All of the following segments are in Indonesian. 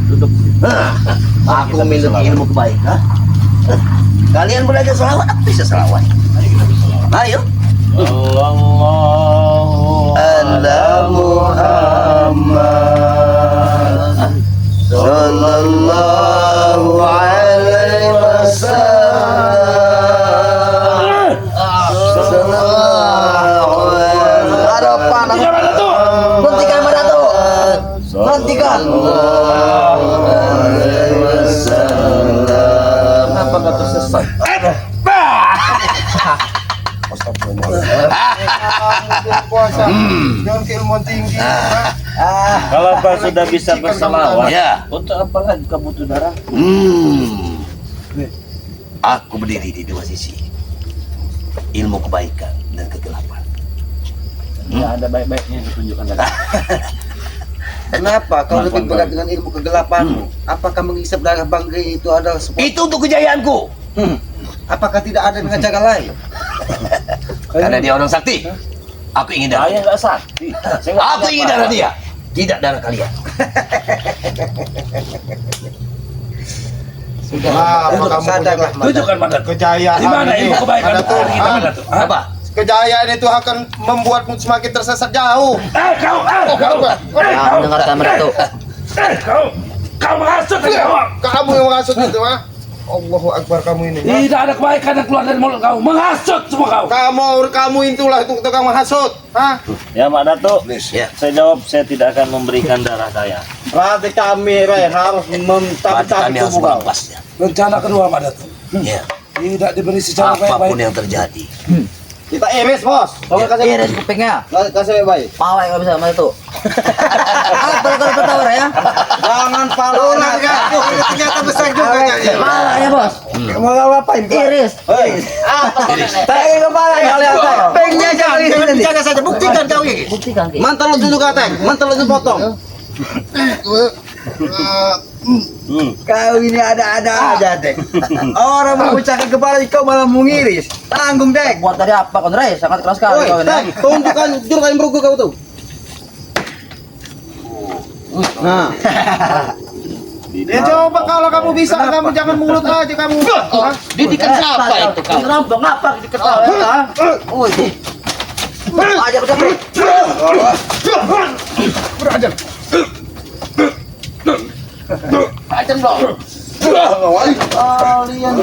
duduk. Aku memiliki ilmu kebaikan. Kalian belajar selawat, aku bisa selawat. Ayo. Sallallahu Ala Muhammad sallallahu alaihi wasallam. Sallallahu alaihi. Ada panas. Hentikan mana tuh? Hentikan. Kenapa nggak tersesat? Jangan keilmuan tinggi. Kalau kau sudah bisa berselawat, Ya. untuk apa lagi kau butuh darah? Aku berdiri di dua sisi. Ilmu kebaikan dan kegelapan. Tidak ada baik-baiknya yang ditunjukkan darah. Kenapa kau lebih berat dengan ilmu kegelapanmu? Apakah menghisap darah Bangre itu adalah sebuah... Itu untuk kejayaanku. Apakah tidak ada dengan cara lain? Karena dia orang sakti. Aku ingin darah. Saya nggak sakti. Saya nggak Aku punya ingin apa-apa. darah dia, tidak darah kalian. Sudah, kamu sadarlah. Tunjukkan mana tuh? Kejayaan Di mana ilmu kebaikan Ada tuh. kita mana tuh? Apa? Kejayaan itu akan membuatmu semakin tersesat jauh. Kau, Mendengarkan meratu. kau menghasut kau. Kamu yang menghasut itu, ha? Allahu Akbar kamu ini. ha? Tidak ada kebaikan yang keluar dari mulut kau. Menghasut semua kau. Kamu itulah itu tukang menghasut, ha? Ya Mak Datuk, Ya. saya jawab saya tidak akan memberikan darah saya. Berarti kami harus Berarti kami harus melepasnya. Rencana kedua Pak Datuk. Ya. Tidak diberi secara Apapun baik-baik. yang terjadi. Kita iris, Bos. Tolong kasih Iris kupingnya. kasih baik. Pawai nggak bisa sama itu. Kalau ketawa ya. Jangan pala. Ternyata besar juga kayaknya. Pala ya bos. Mau ngapain? Iris. Iris. Pengen kepala kalian. Pengennya jangan ini. Jaga saja, buktikan kau ini. Buktikan Ki. Mantel lu dulu kateng, mantel lu potong. Kau ini ada-ada aja, Dek. Orang mau pecahkan kepala kau malah mengiris. Tanggung, Dek. Buat tadi apa Kondre? Sangat keras sekali kau Teng, ini. tunjukkan jurus beruku kau tuh. Nah. Ya coba kalau kamu bisa, kamu jangan mulut aja kamu. Didikan siapa itu kau? Ngerampok ngapa diketahui? Wih. Aja udah. Berajar. Ajan dong. Kalian.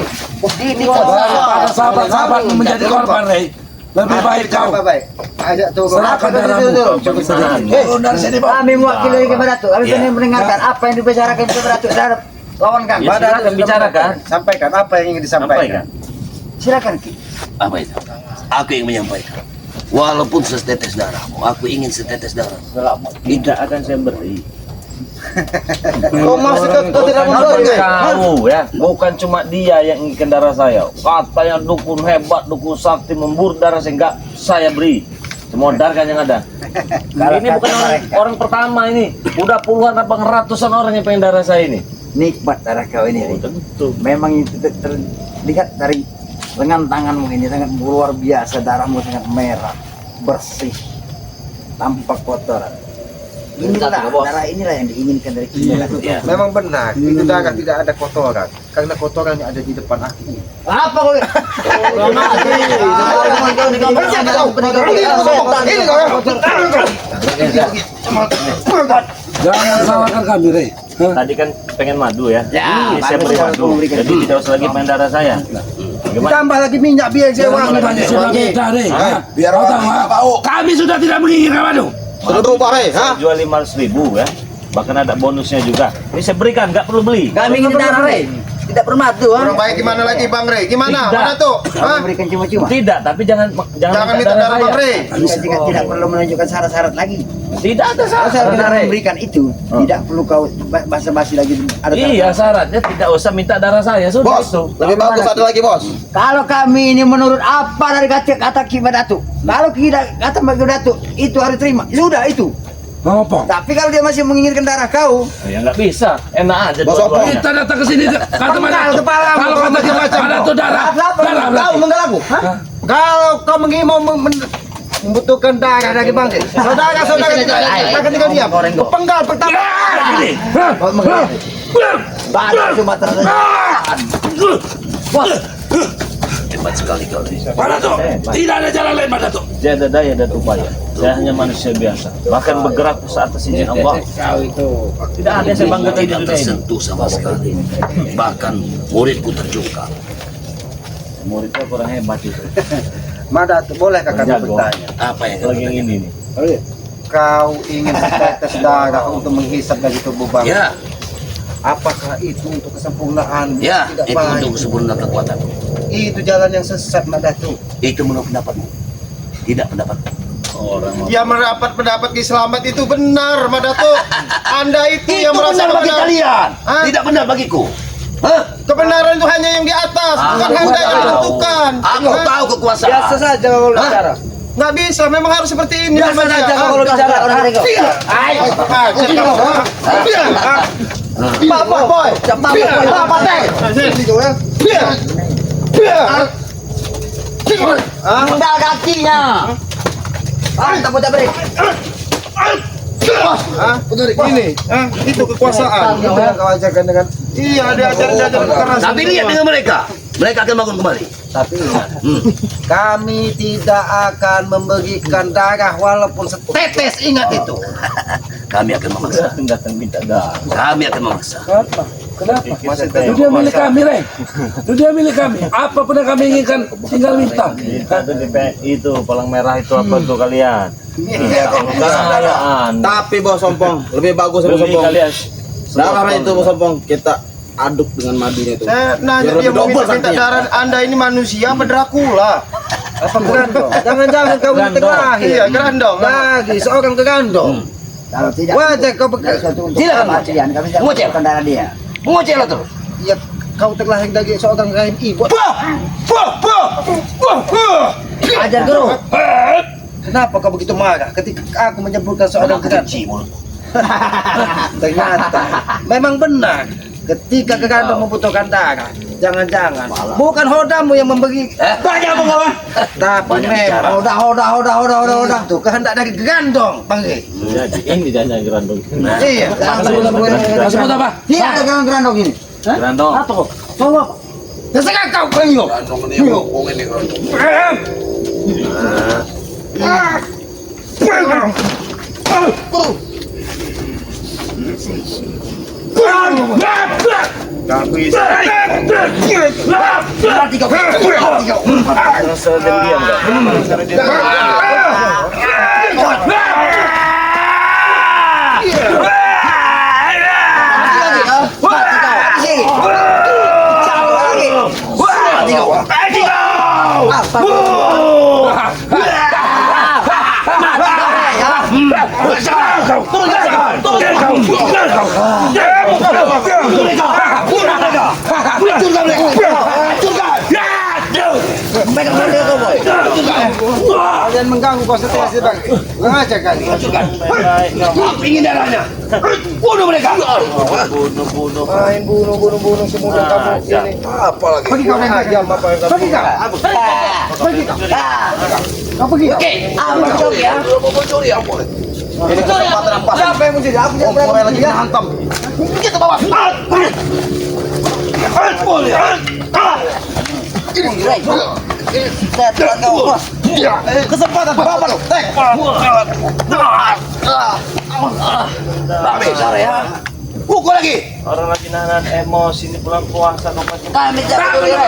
Pada sahabat-sahabat menjadi korban, Rey. Lebih baik kau Baik. Ajak tuh. serahkan darahmu. Turun dari sini, Bang. Kami mewakili kepada Datuk. Kami ingin mendengarkan apa yang dibicarakan kepada Datuk terhadap lawan kami. Ya, silakan bicarakan. Sampaikan apa yang ingin disampaikan. Silakan, Ki. Apa itu? Aku ingin menyampaikan. Walaupun setetes darahmu, aku ingin setetes darah. Tidak akan saya beri. Kau masih kau tidak memberi. Kau ya, bukan cuma dia yang ingin darah saya. Katanya dukun hebat, dukun sakti memburu darah sehingga saya beri. Semua darah yang ada. Ini bukan orang pertama ini. Udah puluhan apa ratusan orang yang pengen darah saya ini. Nikmat darah kau ini, Rey. Tentu. Memang itu terlihat dari lengan tanganmu ini sangat luar biasa. Darahmu sangat merah, bersih, tanpa kotoran. Inilah darah inilah yang diinginkan dari kita. Ya. Memang benar, itu darah tidak ada kotoran. Karena kotorannya ada di depan aki. Apa kau? Jangan salahkan kami, Rey. Tadi kan pengen madu ya. Ya, Ini saya beri madu. Jadi tidak usah lagi main darah saya. Bagaimana? Tambah lagi minyak biar saya wangi. Tadi sudah beda, Rey. Biar Kau orang tahu, tahu. kami sudah tidak menginginkan madu. Sudah berubah, Rey, ha? Jual 500.000 ya. Bahkan ada bonusnya juga. Ini saya berikan, nggak perlu beli. Kami ingin darah, Rey. Tidak bermadu, ha? Orang baik gimana lagi, Bang Rey? Gimana? Tidak. Mana tuh? Ha? Memberikan cuma-cuma. Tidak, tapi jangan Jangan minta darah Bang Rey. Kita juga tidak perlu menunjukkan syarat-syarat lagi. Tidak ada Kalau saya syarat. tidak memberikan itu, tidak perlu kau basa-basi lagi. Ada Iya, syaratnya tidak usah minta darah saya. Sudah Bos, itu. lebih bagus ada lagi, Bos. Kalau kami ini menurut apa dari kata Ki Datuk, kalau kita kata Ki Datuk itu harus terima, sudah itu. Ngapa? Tapi kalau dia masih menginginkan darah kau, Ya nggak bisa. Enak aja Bos, dua-duanya. Kita datang ke sini kata mana? Penggal kepalamu, Kalau kata kita macam-macam. ada tuh darah. Darah Kau berarti. menggalaku. Kalau kau mau membutuhkan darah dari bangsa. Saudara-saudara kita akan tinggal diam. Penggal pertama. Baru Sumatera. Wah, Hebat sekali kau ini. Pak Dato, tidak ada jalan lain Pak Dato. Tiada daya dan upaya. Saya hanya manusia biasa. Bahkan bergerak saat atas izin Allah. Tidak ada yang saya banggakan di Tidak dunia ini. tersentuh sama sekali. Bahkan muridku terjungkal. Muridnya kurang hebat itu. Madat, bolehkah kami Jago. bertanya? Apa yang kau Lagi yang ini nih. Kau ingin setetes darah untuk menghisap dari tubuh bangsa? Ya, Apakah itu untuk kesempurnaan? ya, Tidak itu baik. untuk sempurna kekuatan. Itu jalan yang sesat, Madatu. Itu menurut pendapatmu. Tidak pendapatmu. Orang Yang mendapat pendapat selamat itu benar, Madatu. Anda itu Itu yang merasa benar bagi benar. kalian. Hah? Tidak benar bagiku. Hah? Kebenaran itu hanya yang di atas, bukan Anda yang menentukan. Aku Hah? tahu kekuasaan. saja kalau bicara. Nggak bisa, memang harus seperti ini. Biasa namanya. saja Hah? kalau bicara orang hari kau. Bapak boy, bapak teh. penggal kakinya. Tak beri. Ini, itu kekuasaan. Itu yang kau ajarkan dengan. Iya, diajar kekerasan. Tapi lihat dengan mereka. Mereka akan bangun kembali. Tapi ingat, kami tidak akan memberikan darah walaupun setetes. Ingat itu. Kami akan memaksa. datang minta darah. Kami akan memaksa. Kenapa? Masih Itu dia milik kami, Rey. Itu dia milik kami. Apapun yang kami inginkan, tinggal minta. Itu palang merah itu apa tuh kalian? Iya, Kekayaan. Tapi Bos Sompong, lebih bagus Bos Beli Sompong. kalian. Darah itu Bos Sompong kita aduk dengan madunya itu. saya nanya Biar dia lebih mau double minta saktinya. darah Anda ini manusia apa Dracula? Apa gerandong? Jangan-jangan kau Gerandong. terakhir. Iya, gerandong. Lagi seorang gerandong. Kalau tidak, Wajah kau dari suatu untuk Silakan, kepastian kami tidak Ngoceh. membutuhkan darah dia. Mengoceh lah terus. Ya, kau terlahir dari seorang rahim ibu. Ajar guru. Kenapa kau begitu marah ketika aku menyebutkan seorang gerandong? Kecil mulut. Ternyata memang benar. Ketika gerandong membutuhkan darah, jangan-jangan bukan hodamu yang memberi, Banyak pengawan. tapi Banyak bicara. memang itu kehendak dari gerandong, panggil. Jadi ini hanya gerandong. Iya. Maksud apa? Tidak ada gerandong ini. Gerandong. Coba. Terserah kau penyo. Gak bisa. Rasa diam enggak? Kalian mengganggu konsentrasi bang. Ngajak kali. Aku ingin darahnya. Bunuh mereka. Bunuh. Main bunuh semua kamu ini. Apa lagi? Pergi kau ajam apa yang pergi kau. Pergi kau. Kau pergi kau. Oke, aku mencuri ya. Ini kesempatan apa? Siapa yang mencuri? Aku yang berani lagi hantam. Kita bawa. Kesempatan apa lo? Tek. Babe, sore ya. Pukul lagi. Orang lagi nahan emosi di bulan puasa kok masih Kami tidak peduli ya.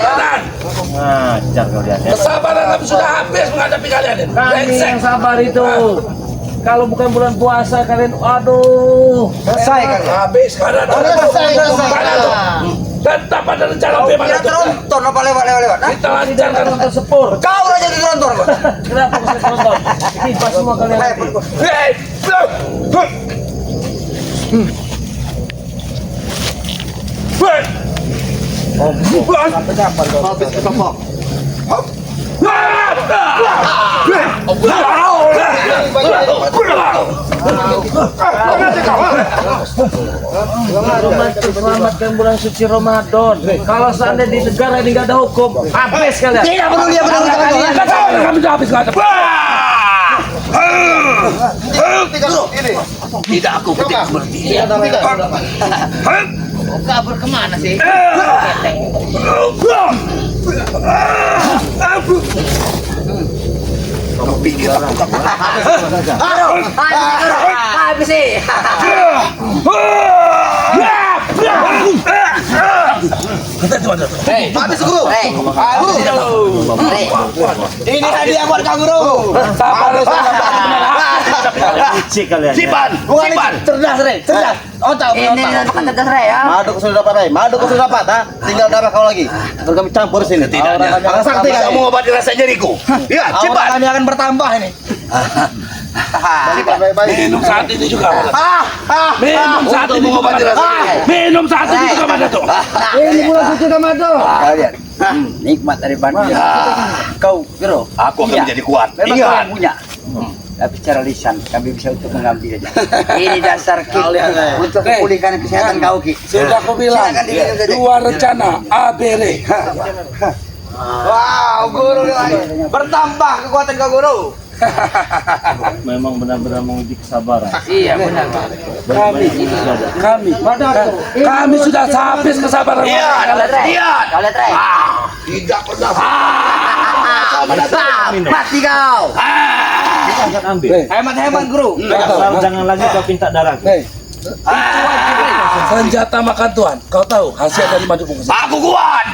ngajar kalian ya. Kesabaran kami sudah habis menghadapi kalian. Kami Brengsek. yang sabar itu. Kalau bukan bulan puasa kalian, aduh. Selesai kali. Habis pada dan tak pada rencana Kau bagaimana kira tronton apa lewat? kita lancarkan Nonton sepur. Kau udah jadi tronton. Kenapa bisa nonton? Ini pas semua kalian. Hei, Habis kesempatan. Selamatkan bulan suci Ramadan. Kalau seandainya di negara ini nggak ada hukum, habis kalian. Tidak peduli, peduli. kami sudah habis kata. Tidak aku ketik seperti ini. Kabur kemana sih? Kamu pikir aku takut? Habis sih. Habis guru. Ini hadiah buat Kang Guru. Licik kalian. Sipan, Sipan. Cerdas, Rey. Cerdas. Otak. Ini makan tetes Rey ya. Madu kau sudah dapat, Ray. Madu kau sudah dapat, ha? Tinggal darah kau lagi. Terus kami campur sini. Tidak ada. Akan sakti Bisa kami. mengobati rasa nyeriku. Ya, Aura Sipan. kami akan bertambah ini. Baik-baik. Minum saat ini juga. Minum saat Untuk ini juga. mengobati rasa nyeri. Minum saat ini juga pada tuh. Ini bulan suci Ramadan. Kalian nikmat dari Bandung. Kau, Bro. Aku akan menjadi kuat. Memang kau Ingat. yang punya. Tapi secara lisan kami bisa untuk mengambil aja. Ini dasar Ki untuk memulihkan kesehatan kau Ki. Sudah aku bilang. Silakan diminum saja. Dua rencana ABR. Wow, guru nih. Bertambah kekuatan kau guru. Memang benar-benar menguji kesabaran. Iya benar. Kami sudah habis kesabaran. Lihat, lihat. Kau lihat Rey. Tidak pernah. Mati kau. Jangan ambil. Hemat-hemat guru. Jangan lagi kau minta darah. Senjata makan Tuhan. Kau tahu hasil dari madu bungkus. Aku kuat.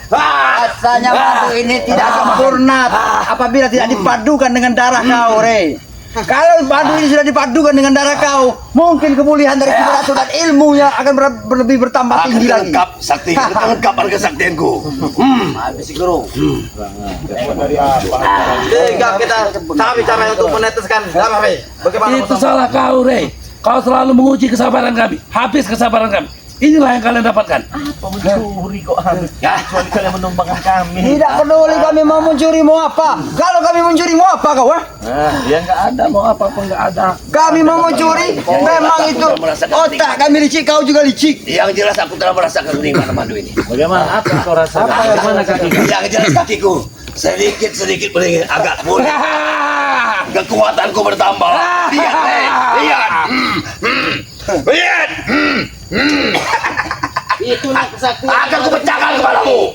Rasanya madu ini tidak sempurna apabila tidak dipadukan dengan darah kau, Rey. Kalau madu ini sudah dipadukan dengan darah kau, mungkin kemuliaan dari Ratu dan ilmunya akan lebih bertambah Akan tinggi lagi. lengkap sakti, lengkap harga saktianku. Habis guru. Sehingga kita cari cara untuk meneteskan darah, Ray. Bagaimana Itu salah kau, Rey. Kau selalu menguji kesabaran kami. Habis kesabaran kami. Inilah yang kalian dapatkan. Apa mencuri kok habis? Kecuali kalian menumbangkan kami. Tidak peduli kami mau mencuri mau apa. Kalau kami mencuri mau apa kau? Ya nggak ada, mau apa-apa nggak ada. Kami mau mencuri, memang itu otak kami licik, kau juga licik. Yang jelas aku telah merasakan nikmat madu ini. Bagaimana? Apa yang kau rasakan? Bagaimana kaki? Yang jelas kakiku sedikit beringin agak pulih. Kekuatanku bertambah. Lihat, lihat. Lihat. Itulah kesaktian. Akan kupecahkan kepalamu.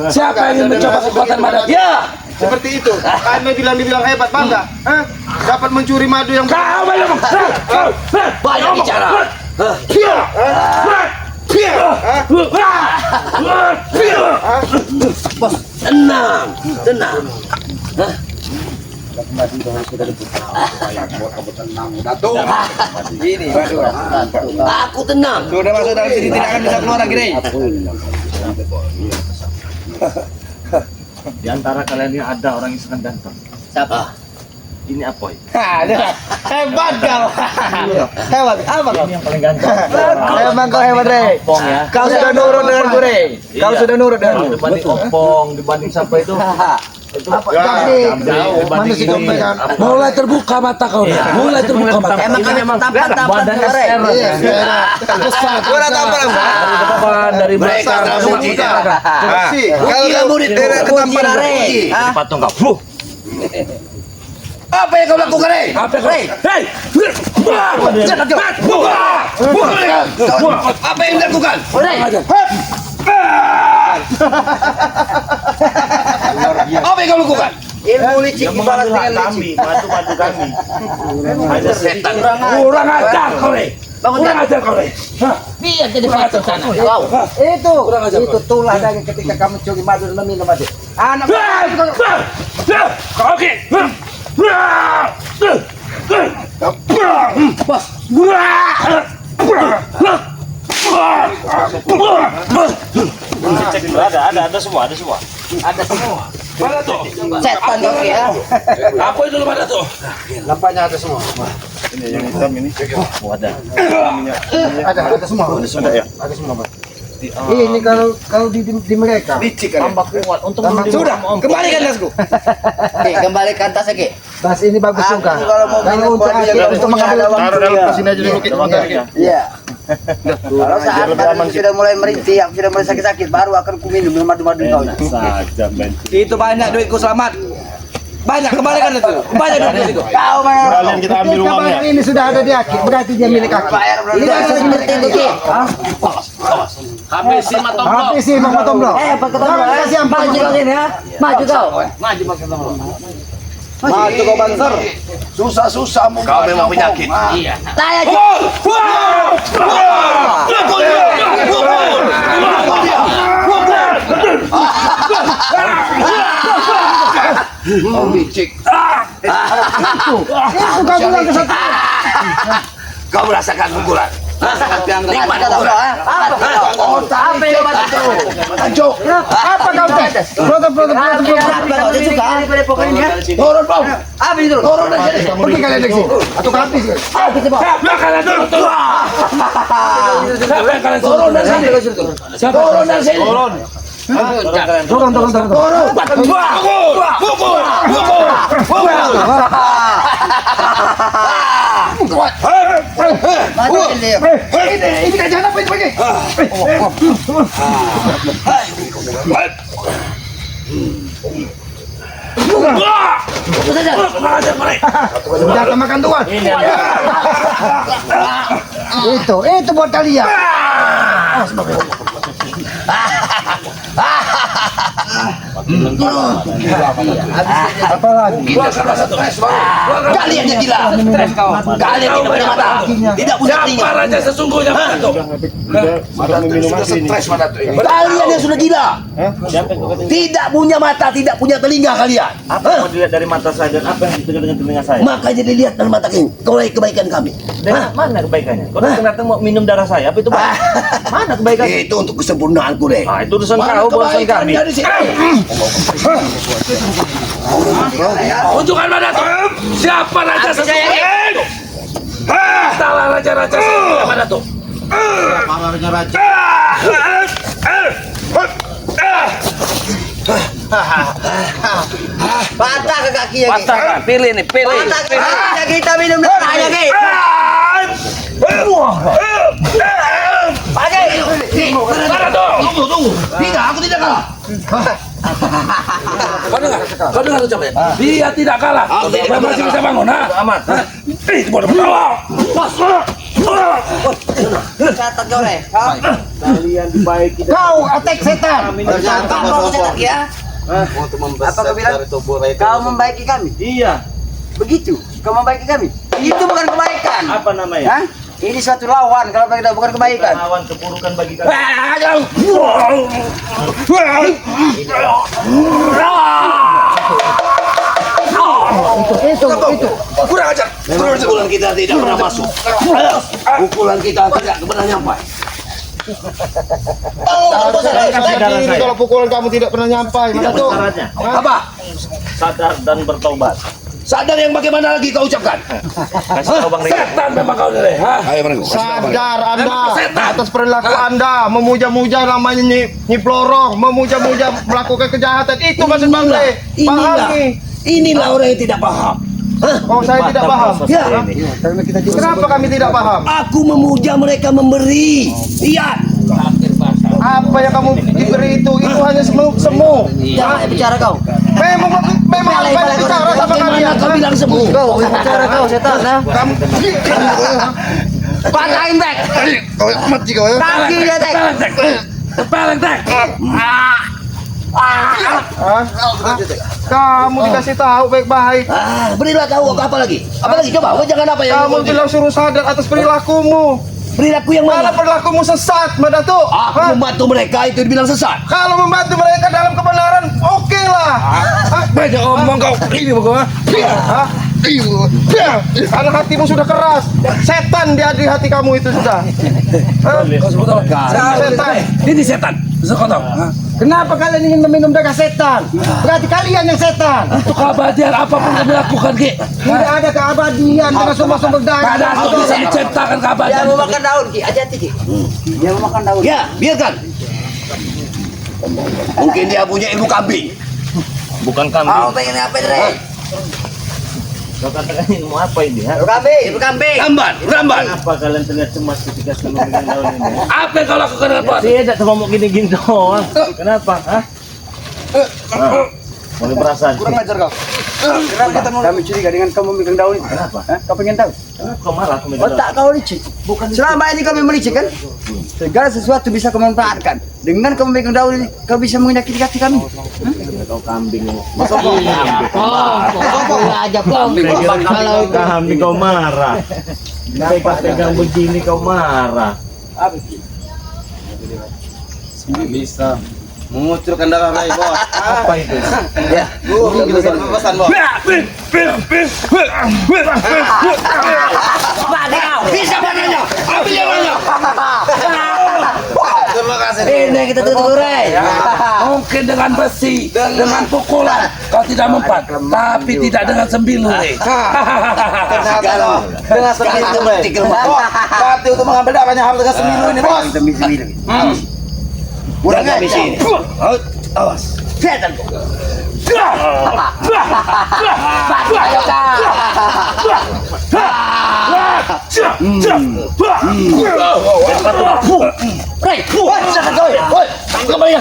Siapa yang ingin mencoba kekuatan madu? Ya. seperti itu? Kami dibilang hebat, bangga. Hah? Dapat mencuri madu yang Kau belum. Banyak bicara. Tenang, tenang. Ini, Aku tenang. sudah masuk dalam sini tidak akan bisa keluar lagi, Rey. Di antara kalian ini ada orang yang sangat ganteng. Siapa? Ini Apoy. Hebat kau. Hebat, apa kau? Ini yang paling ganteng. Emang kau hebat, Rey. Opong ya. Kau sudah nurut dengan gue, Rey. Kau Iya. sudah nurut dengan Kalau gue. dibanding Opong, dibanding siapa itu? Itu Masih kan? Mulai terbuka mata kau. Mulai terbuka mata. Emang kami tampan-tampan badannya Rey. ser. Gue udah tahu apa Dari depan, dari Mereka belakang. telah semua menguji. kita. Kalau Gila murid. ketampanan, Rey. Ini patung kau. Apa yang kau lakukan, Rey? Apa kau? Hei! Apa yang dilakukan? Apa yang kau lakukan? Ilmu licik Yang dibalas mengambil hak dengan kami, licik. madu kami. Hanya setan. Kurang ajar kau, Rey. Kurang ajar kau, Rey. Biar jadi patung sana. Itu tulah dari ketika kamu curi madu dan minum madu. Anak Oke. Cek dulu, ada semua. Mana tuh? setan kau ya. Apa itu lu pada tuh? Lampanya ada semua. Oh, ada. Ada semua. Ada semua, Bang. Ini kalau di mereka. Licik kan? Tambah kuat. Untuk Sudah, kembalikan tasku. Kembalikan tas Ki. Tas ini bagus juga. Kalau mau minum Untuk madu yang untuk untuk mengambil mengambil Taruh dalam tas ini aja dulu, Ki. Iya. Kalau saat badan sudah mulai merintih, aku sudah mulai sakit-sakit, baru akan ku minum madu-madu kau. Itu banyak duitku selamat. Banyak kembalikan itu. Banyak duit itu. Kau mana? Kalian kita ambil uangnya. Ini sudah ada di Aki, berarti dia milik Aki. Ini kan seperti ini. Habisin mata Habis sih Bang Tomblok. Pakai tombol. Kasih ampun. Maju kau ini ya. Maju kau. Maju kau Banser. Susah-susah mau kau memang penyakit. Saya Kau licik. Itu kau bilang ke satu. Kau merasakan pukulan. nikmat kau. Apa yang mati itu? Anjo. Apa kau tes? Foto. Dia suka daripada pokoknya. Turun, Bang. Apa itu? Turun dari sini. Pergi kalian dari sini. Atau habis. Apa itu, Bang? Siapa yang kalian turun? Siapa yang kalian Turun dari sini. Siapa? Turun dari sini. Turun. Ini kerjaan apa ini pergi? Senjata makan tuan. Itu buat kalian. Apa lagi? Kalian yang gila. Kalian tidak punya mata. Tidak punya telinga. Siapa raja sesungguhnya Madato? Kalian yang sudah gila. Tidak punya mata, tidak punya telinga kalian. Apa yang mau dilihat dari mata saya dan apa yang didengar dengan telinga saya? Makanya dilihat dalam mata kebaikan kami. Dengan mana kebaikannya? Kau datang mau minum darah saya, apa itu baik? Mana kebaikan? Itu untuk kesempurnaanku deh. Ah, itu urusan Mana kau, bukan kebaikan kami. dari sini? Tunjukkan Madato. Siapa raja sesungguhnya? Salah raja-raja sesungguhnya Madato. Patah ke kaki ya, Ki. Patah, pilih nih, pilih. Patah ke kaki kita minum darah ya, Ki. Madato. Tunggu. Tidak, aku tidak kalah. Kau dengar ucapannya? Dia tidak kalah. Dia masih bisa bangun, ha? Amat. Itu bodoh ketawa. Catat kau, Le. Kalian dibaiki. Kau attack setan. Catat kau catat ya. Apa kau bilang? Kau membaiki kami. Iya. Begitu. Kau membaiki kami. Itu bukan kebaikan. Apa namanya? Hah? Ini suatu lawan kalau kita bukan kebaikan. Lawan keburukan bagi kalian. Itu. Kurang ajar. Pukulan kita tidak pernah masuk. Pukulan kita tidak pernah nyampai. Ini kalau pukulan kamu tidak pernah nyampai. Mana tuh? Syaratnya Apa? sadar dan bertobat. Sadar yang bagaimana lagi kau ucapkan? Kasih tahu Bang Reza. Setan memang kau ini, ha? Ayo Bang. Sadar Anda atas perilaku Anda memuja-muja namanya Nyiplorong, memuja-muja melakukan kejahatan. Itu maksud Bang Le. Pahami. Inilah orang yang tidak paham. Oh, saya tidak paham. Ya. Kenapa kami tidak paham? Aku memuja mereka memberi. Lihat. Apa yang kamu diberi itu hanya semu. Jangan bicara kau. Memang banyak bicara sama kalian. Kau bilang semu. Kau bicara kau setan, nah. Patahin back. Mati kau ya. Kaki dia, Tek. Peleng tek. Kamu dikasih tahu baik-baik. Berilah tahu apa lagi? Apa lagi? Coba, jangan apa yang Kamu bilang suruh sadar atas perilakumu. perilaku yang Kalau mana? perilakumu sesat, Madato. Aku membantu mereka itu dibilang sesat. Kalau membantu mereka dalam kebenaran, oke lah. Banyak omong kau. Ini pokoknya. Hah? Karena hatimu sudah keras. Setan di hati kamu itu sudah. Kau sebut apa? Setan. Ini setan. Bisa kau tahu? Ha? Kenapa kalian ingin meminum darah setan? Berarti kalian yang setan. Untuk keabadian apapun kami lakukan, Ki. Tidak ada keabadian dengan sumber-sumber darah. Tidak ada aku bisa menciptakan Dia keabadian. mau makan daun, Ki. Hati-hati, Ki. Dia mau makan daun. Ya, biarkan. Mungkin dia punya ilmu kambing. Bukan Kau kambing. pengen apa, Dre? Kau katakan ini mau apa ini? Ha? Ibu kambing. Ramban. Kenapa kalian terlihat cemas ketika saya memegang daun ini? Apa yang kau lakukan dengan bos? Tidak cuma mau gini-gini doang. Kenapa? Hah? Mulai perasaan. Kurang ajar kau. Kenapa kami curiga dengan kamu memegang daun itu? Kenapa? Hah? Kau pengen tahu? Kenapa kau marah aku memegang daun? Otak kau licik. Bukan selama ini kami melicik kan? Segala sesuatu bisa kau manfaatkan. Dengan kamu memegang daun ini, kau bisa menyakiti hati kami. Kau kambing ini. aja Kalau kambing kau marah. Pegang begini kau marah. Bisa mengucurkan darah Rai, Bos. Apa itu? Ya. Kita pesan, Bos. Bisa mananya? Ambil yang mana? Terima kasih. Ini kita tutup Rai. Mungkin dengan besi, dengan pukulan kau tidak mempan, tapi tidak dengan sembilu. Dengan sembilu, Bos. Tapi untuk mengambil darahnya harus dengan sembilu ini, Bos. Demi sembilan. Kurang habis ini. Awas. Setan kau. Rai, jangan kau. Woi, kembali.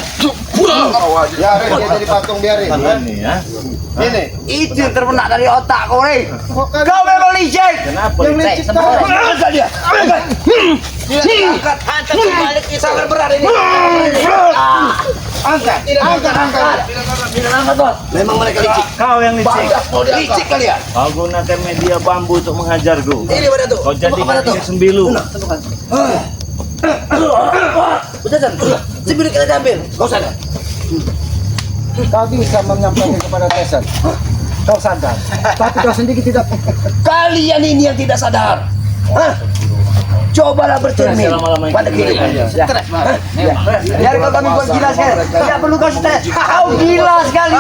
Biarin dia jadi patung, biarin. Ini ya. Ini. Itu yang terbenak dari otak kau, Rai. Kau memang licik. Kenapa? Yang licik kau. Angkat dia. Angkat, hantar balik itu. Sangat berat ini. Angkat. Angkat, Bos. Memang mereka licik. Kau yang licik. Licik kalian. Kau gunakan media bambu untuk menghajarku. Ini pada tuh. Kau jadikan ini sembilu. Udah kan? Sebelum kita ambil. Kau sadar. Kau bisa menyampaikan kepada Tesan. Kau sadar. Tapi kau sendiri tidak. Kalian ini yang tidak sadar. Hah? Cobalah bercermin pada kehidupan. Stres, Mas. Biar kau kami buat gila sekali. Tidak perlu kau stres. Kau gila sekali.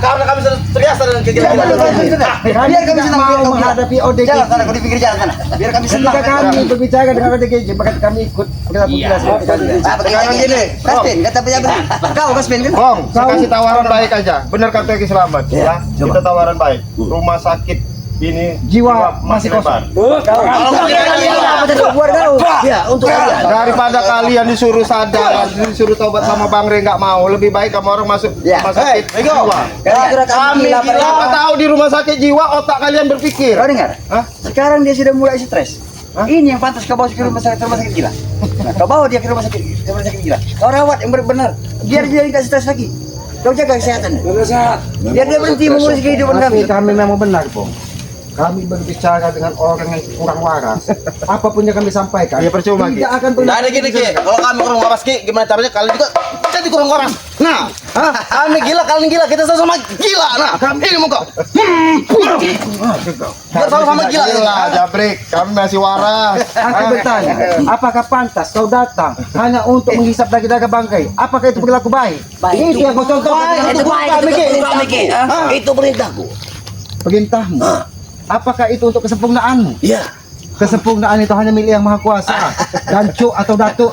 Karena kami sudah terbiasa dengan Tidak perlu kau stres. Biar kami senang mau kau gila. menghadapi ODG. Jalan sana, kau di pinggir jalan sana. Biar kami senang. Ketika kami berbicara dengan ODG, maka kami ikut kita gila seperti kalian. Sekarang gini. Kaspen, kata pejabat. Kau Kaspen kan? Bong, saya kasih tawaran baik aja. Benar kata Ki Selamat. Ya, kita tawaran baik. Rumah sakit ini Jiwa masih kosong. Ya, untuk kalian. Daripada kalian disuruh sadar, disuruh tobat sama Bang Re nggak mau, lebih baik kamu orang masuk Ya. rumah sakit jiwa. Kami Kalian. gila tahu di rumah sakit jiwa otak kalian berpikir. Kau dengar? Hah? Sekarang dia sudah mulai stres. Ini yang pantas kau bawa ke rumah sakit gila. Nah, kau bawa dia ke rumah sakit gila. Kau rawat yang benar. Biar dia tidak stres lagi. Kau jaga kesehatan. Biar dia berhenti mengurus kehidupan Tapi kami. kami memang benar, Bong. Kami berbicara dengan orang yang kurang waras. Apapun yang kami sampaikan, Iya, percuma, Ki. tidak akan pernah. Nah, ada gini Ki, kalau kami kurang waras Ki, gimana caranya kalian juga jadi kurang waras. Nah, kami gila, kalian gila, kita sama-sama gila. Nah, ini muka. Biar sama-sama gila. Gila, Jabrik, kami masih waras. Aku bertanya, apakah pantas kau datang hanya untuk menghisap daging-daging bangkai? Apakah itu berlaku baik? Itu yang kau contohkan. Itu baik, itu kami, Ki. Itu perintahku. Perintahmu. Apakah itu untuk kesempurnaanmu? Iya. Kesempurnaan itu hanya milik yang maha kuasa. Dancu atau datuk.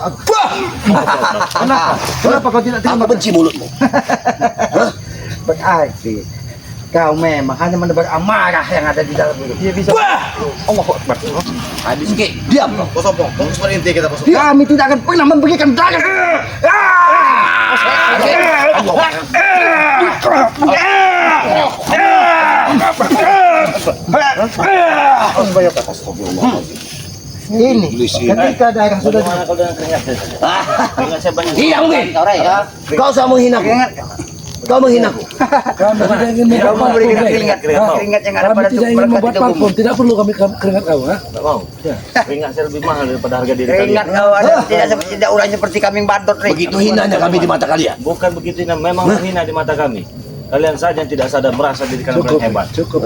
Kenapa? Kenapa kau tidak terima? Aku benci mulutmu. Berarti kau memang hanya menebar amarah yang ada di dalam diri. Dia bisa. Allahu Akbar. Habis, Ki. Diam. Kau sombong, fokus pada inti kita, bos. Kami tidak akan pernah memberikan darah. Ini ketika darah sudah Bagaimana kau dengan keringat saya? Keringat saya banyak. Iya, mungkin. Kau sudah menghinaku. Kau menghinaku. Kami tidak ingin Kau membuat memberi parfum. keringat yang ada Kami pada tidak ingin membuat parfum. Tidak perlu kami keringat kau, ha? Nggak mau. Keringat saya lebih mahal daripada harga diri Keringat kalian. kau ada tidak urang seperti kambing badut. Begitu hinanya kami di mata kalian. Bukan begitu, memang menghina di mata kami. Kalian saja yang tidak sadar merasa diri kalian Cukup, paling hebat. cukup.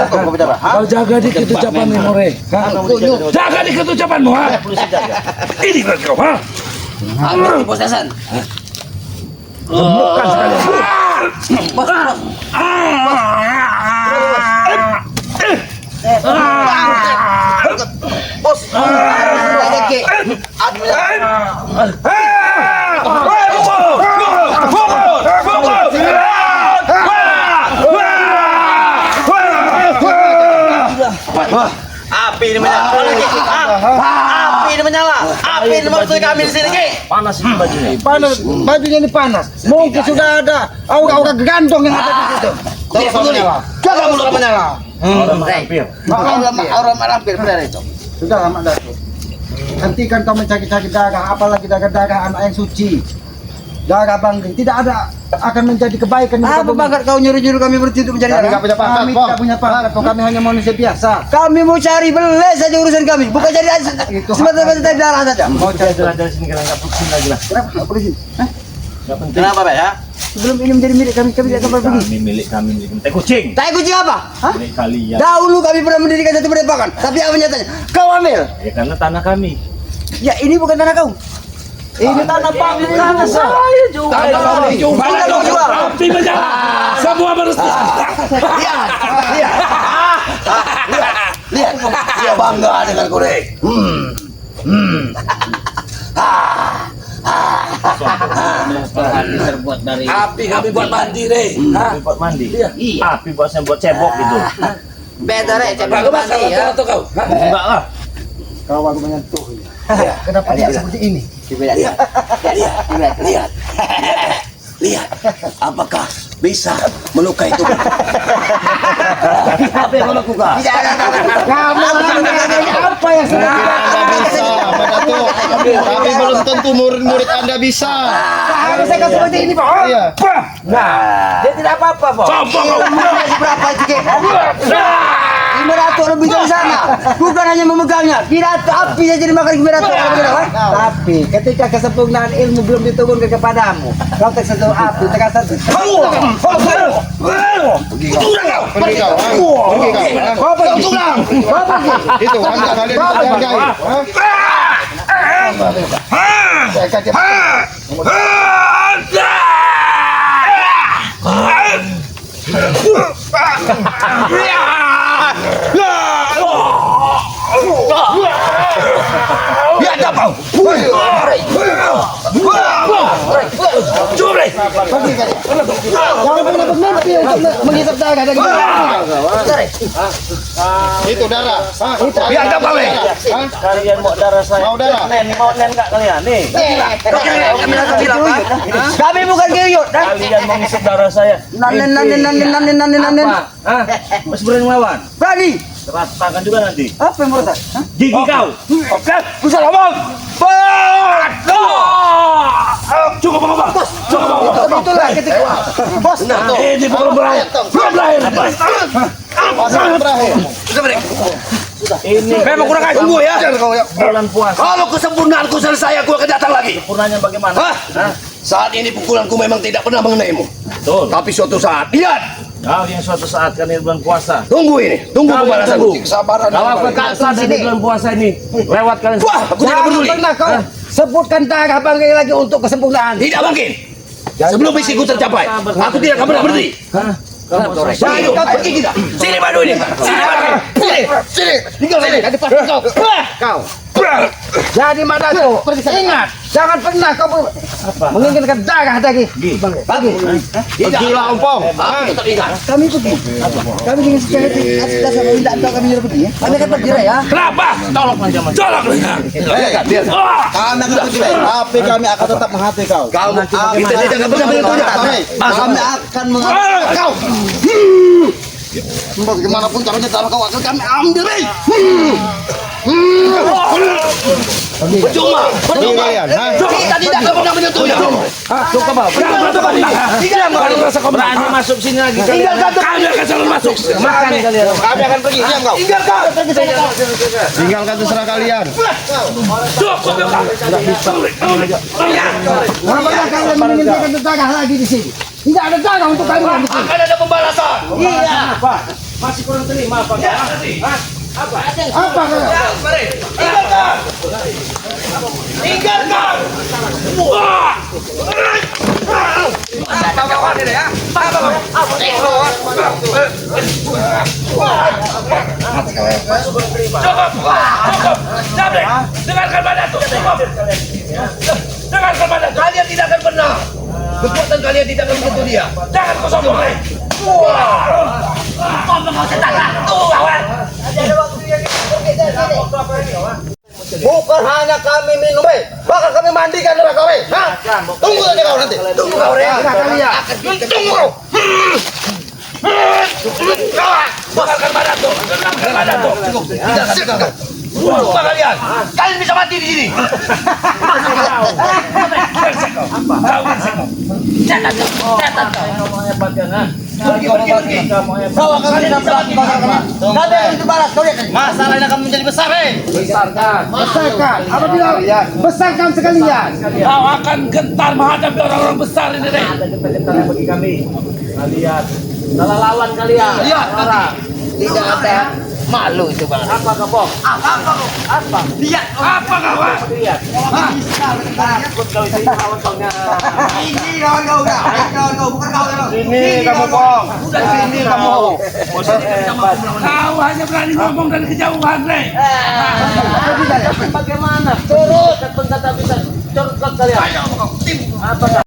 Kau bicara. Kau jaga dikit ucapanmu, More. Kamu dijaga dengan Jaga dikit ucapanmu, ha? polisi jaga. Ini kan kau, ha? Angkat di pos Tesan. Bukan sekali. Bos. Api ini menyala. Api ini menyala. Api ini merestui kami di sini, Ki. Panas ini bajunya. Panas, bajunya ini panas. Mungkin sudah ada aura-aura gandong yang ada di situ. Tolong peduli. Jaga mulut menyala. Orang mampir. Aura malampir benar itu. Sudah lama Datuk. Hentikan kau mencari-cari darah, apalagi darah anak yang suci. Darah Banggai tidak ada akan menjadi kebaikan. Apa pangkat kau nyuruh-nyuruh kami berhenti untuk mencari darah? Kami nggak punya pangkat, Kami Bang. tidak punya pangkat, kami hanya manusia biasa. Kami mau cari beles saja urusan kami, bukan cari sebentar-bentar cari darah saja. Mau cari dari sini kita nggak pusing lagi lah. Kenapa nggak boleh sini? Hah? Nggak penting. Kenapa, Pak ya? Sebelum ini menjadi milik kami tidak akan pergi. Kami milik kami milik teh kucing. Tai kucing apa? Hah? Milik kalian. Dahulu kami pernah mendirikan satu padepokan, tapi apa nyatanya? Kau ambil. Ya karena tanah kami. Ya ini bukan tanah kau. Ini tanah pabrik tanah Saya juga. Kita mau jual. Api menyala. Semua merestui. Lihat, dia bangga dengan korek. Terbuat dari Api kami buat mandi deh. api buat mandi. Api buat saya buat cebok gitu. Better ya, Kau bakal atau kau? Enggak lah. Kau aku menyentuh. Kenapa dia seperti ini? Lihat, apakah bisa melukai tubuh? Apa yang kau lakukan? Apa yang sedang? Anda bisa, Pak Datuk. Tapi belum tentu murid-murid Anda bisa. Harusnya kau seperti ini, Pak. Iya. Dia tidak apa-apa, Pak. Sombong kau. Berapa sih? 500 lebih dari sana. Bukan hanya memegangnya, kirato api saja dimakan kirato. Tapi ketika kesempurnaan ilmu belum diturunkan kepadamu, kau tersentuh api, terasa Pergi kau. Pergi kau. kau pergi. Itu Anda kalian dihargai. Saya kasih jangan pernah bermimpi untuk menghisap darah dari Itu darah. Biar apa, weh? Kalian mau darah saya? Mau darah? Mau nen nggak kalian? Nih. Kami bukan geyot. Kalian mau ngisip darah saya? Nanen. Hah? Masih berani melawan? Berani. Ratakan juga nanti. Apa yang merusak? Gigi kau. Oke, bisa ngomong. Cukup apa? itulah ketika bos Ini belum berakhir. Belum berakhir. Terakhir. Ini Memang kurang ajar gua ya. bulan puasa. Kalau kesempurnaanku selesai, aku akan datang lagi. Sempurnanya bagaimana? Hah? Saat ini pukulanku memang tidak pernah mengenaimu. Betul. Tapi suatu saat, lihat. Kau yang suatu saat kan di bulan puasa. Tunggu ini. Tunggu Kau yang pembalasanku. tunggu. Kalau aku kata di bulan puasa ini lewat kalian. Wah, aku tidak jangan peduli. pernah kau sebutkan darah Banggai lagi untuk kesempurnaan. Tidak mungkin. Sebelum misiku tercapai, aku tidak akan pernah berhenti. Ayo, pergi kita. Sini Madu ini. Sini Madu. Sini. Tinggal sini. Kau jadi Madato, ingat jangan pernah kau menginginkan darah dari Banggai. Gila ompong. Aku tetap ingat. Kami pergi. Kami ingin secari atas sama tidak tahu kami sudah pergi ya. Kami akan pergi ya. Kenapa? Tolong Kami akan pergi, tapi kami akan tetap menghati kau. Kamu kita tidak akan pernah menyentuhnya. Kami akan menghati kau. Bagaimanapun caranya darah kau akan kami ambil, Bey. Percuma. Kalian, ha? Kita tidak akan pernah menyentuhnya. Berani masuk sini lagi. Kami akan selalu masuk. Makan kalian. Kami akan pergi, diam kau. Tinggalkan terserah kalian. Cukup ya kau. Apakah kalian menginginkan darah lagi di sini? Tidak ada darah untuk kalian di sini. Akan ada pembalasan. Iya. Masih kurang terima apa? Apa kau? Tinggalkan. Dengarkan Madato. Dengarkan Madato. Kalian tidak akan pernah. Kekuatan kalian tidak akan menyentuh dia. Jangan kau sombong. Kau mau setak. Tuh, kawan. Bukan hanya kami minum, bahkan kami mandikan mereka, Hah? Tunggu aja kau nanti. Tunggu kau, kalian. Tunggu kau. Bakalkan badan tuh. Bakalkan badan tuh. Tinggalkan. Lupa kalian. Kalian bisa mati di sini. Pergi. Bawa kami ke belakang. Ada yang balas kau lihat. Masalahnya kamu menjadi besar, Besarkan. Apabila besarkan sekalian. Kau akan gentar menghadapi orang-orang besar ini, Dek. Ada gentar-gentarnya bagi kami. Kalian salah lawan kalian. Lihat, Orang. Tidak ada malu itu bang. Apa kapok? Apa? Lihat. Apa kau? Lihat. Takut kau itu lawan kaunya. Ini kawan kau dah. Kawan kau bukan kau dah. Sini kamu, Pong. Sini kamu. Kau hanya berani ngomong dari kejauhan, Dek. Bagaimana? Turut. Kata bisa curut kalian. Apa?